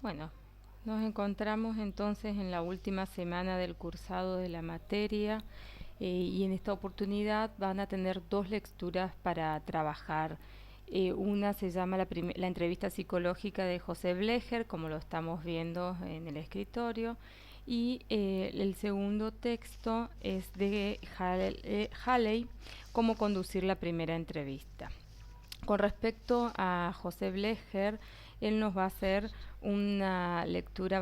Bueno, nos encontramos entonces en la última semana del cursado de la materia y en esta oportunidad van a tener dos lecturas para trabajar. Una se llama la entrevista psicológica de José Blecher, como lo estamos viendo en el escritorio, y el segundo texto es de Halley, cómo conducir la primera entrevista. Con respecto a José Blecher, él nos va a hacer una lectura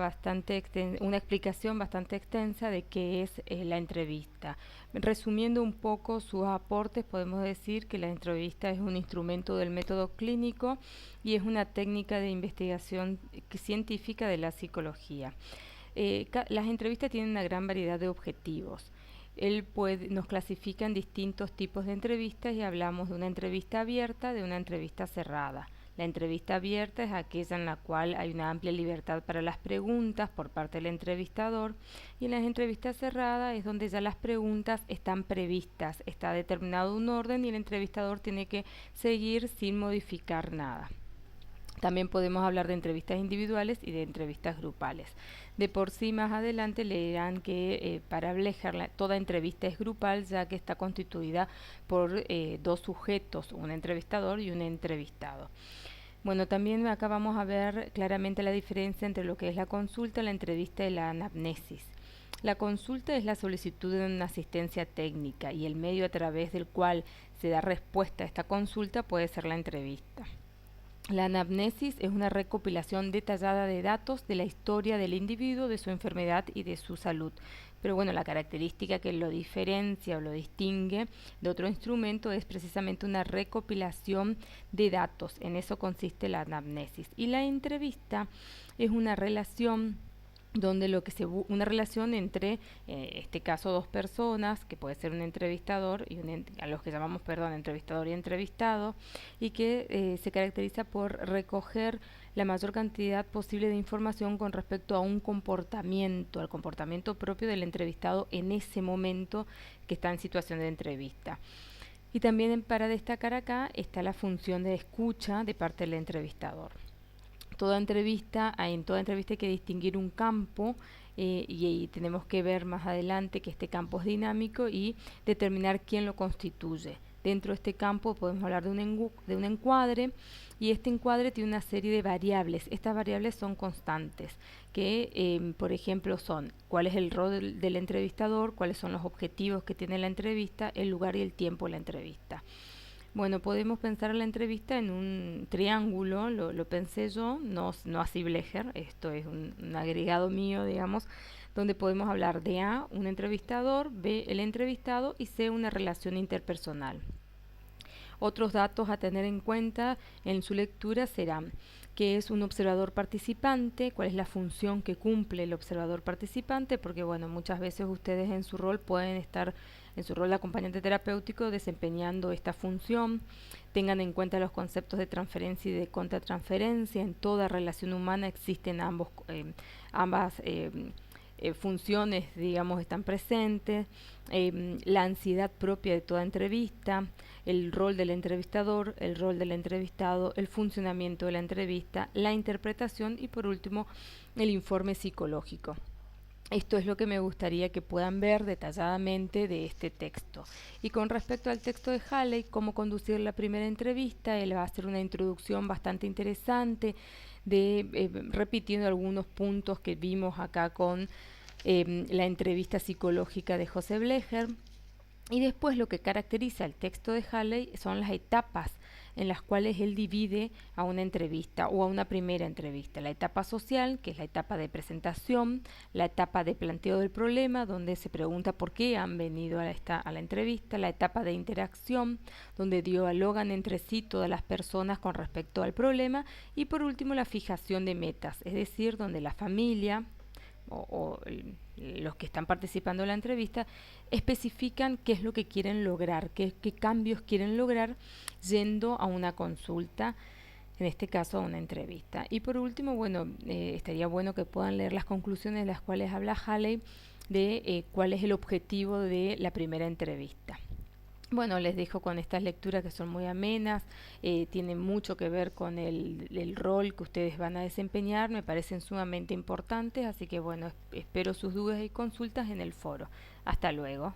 una explicación bastante extensa de qué es la entrevista. Resumiendo un poco sus aportes, podemos decir que la entrevista es un instrumento del método clínico y es una técnica de investigación científica de la psicología. Las entrevistas tienen una gran variedad de objetivos. Nos clasifica en distintos tipos de entrevistas y hablamos de una entrevista abierta, de una entrevista cerrada. La entrevista abierta es aquella en la cual hay una amplia libertad para las preguntas por parte del entrevistador, y en las entrevistas cerradas es donde ya las preguntas están previstas, está determinado un orden y el entrevistador tiene que seguir sin modificar nada. También podemos hablar de entrevistas individuales y de entrevistas grupales. De por sí, más adelante leerán que para Blecher toda entrevista es grupal, ya que está constituida por dos sujetos, un entrevistador y un entrevistado. Bueno, también acá vamos a ver claramente la diferencia entre lo que es la consulta, la entrevista y la anamnesis. La consulta es la solicitud de una asistencia técnica y el medio a través del cual se da respuesta a esta consulta puede ser la entrevista. La anamnesis es una recopilación detallada de datos de la historia del individuo, de su enfermedad y de su salud. Pero bueno, la característica que lo diferencia o lo distingue de otro instrumento es precisamente una recopilación de datos. En eso consiste la anamnesis. Y la entrevista es una relación donde una relación entre, en este caso, dos personas, que puede ser un entrevistador y a los que llamamos, entrevistador y entrevistado, y que se caracteriza por recoger la mayor cantidad posible de información con respecto a un comportamiento, al comportamiento propio del entrevistado en ese momento que está en situación de entrevista. Y también para destacar acá está la función de escucha de parte del entrevistador. En toda entrevista hay que distinguir un campo y tenemos que ver más adelante que este campo es dinámico y determinar quién lo constituye. Dentro de este campo podemos hablar de un encuadre, y este encuadre tiene una serie de variables. Estas variables son constantes, que por ejemplo son cuál es el rol del entrevistador, cuáles son los objetivos que tiene la entrevista, el lugar y el tiempo de la entrevista. Bueno, podemos pensar la entrevista en un triángulo, lo pensé yo, no así Blecher, esto es un agregado mío, digamos, donde podemos hablar de A, un entrevistador, B, el entrevistado, y C, una relación interpersonal. Otros datos a tener en cuenta en su lectura serán qué es un observador participante, cuál es la función que cumple el observador participante, porque bueno, muchas veces ustedes en su rol pueden estar en su rol de acompañante terapéutico desempeñando esta función. Tengan en cuenta los conceptos de transferencia y de contratransferencia. En toda relación humana existen ambas funciones, digamos, están presentes. La ansiedad propia de toda entrevista, el rol del entrevistador, el rol del entrevistado, el funcionamiento de la entrevista, la interpretación y por último el informe psicológico. Esto es lo que me gustaría que puedan ver detalladamente de este texto. Y con respecto al texto de Halley, cómo conducir la primera entrevista, él va a hacer una introducción bastante interesante, repitiendo algunos puntos que vimos acá con la entrevista psicológica de José Blecher. Y después lo que caracteriza el texto de Halley son las etapas en las cuales él divide a una entrevista o a una primera entrevista. La etapa social, que es la etapa de presentación, la etapa de planteo del problema, donde se pregunta por qué han venido a la entrevista, la etapa de interacción, donde dialogan entre sí todas las personas con respecto al problema, y por último la fijación de metas, es decir, donde la familia o los que están participando en la entrevista especifican qué es lo que quieren lograr, qué cambios quieren lograr yendo a una consulta, en este caso a una entrevista. Y por último, bueno, estaría bueno que puedan leer las conclusiones de las cuales habla Halley de cuál es el objetivo de la primera entrevista. Bueno, les dejo con estas lecturas que son muy amenas, tienen mucho que ver con el rol que ustedes van a desempeñar, me parecen sumamente importantes, así que bueno, espero sus dudas y consultas en el foro. Hasta luego.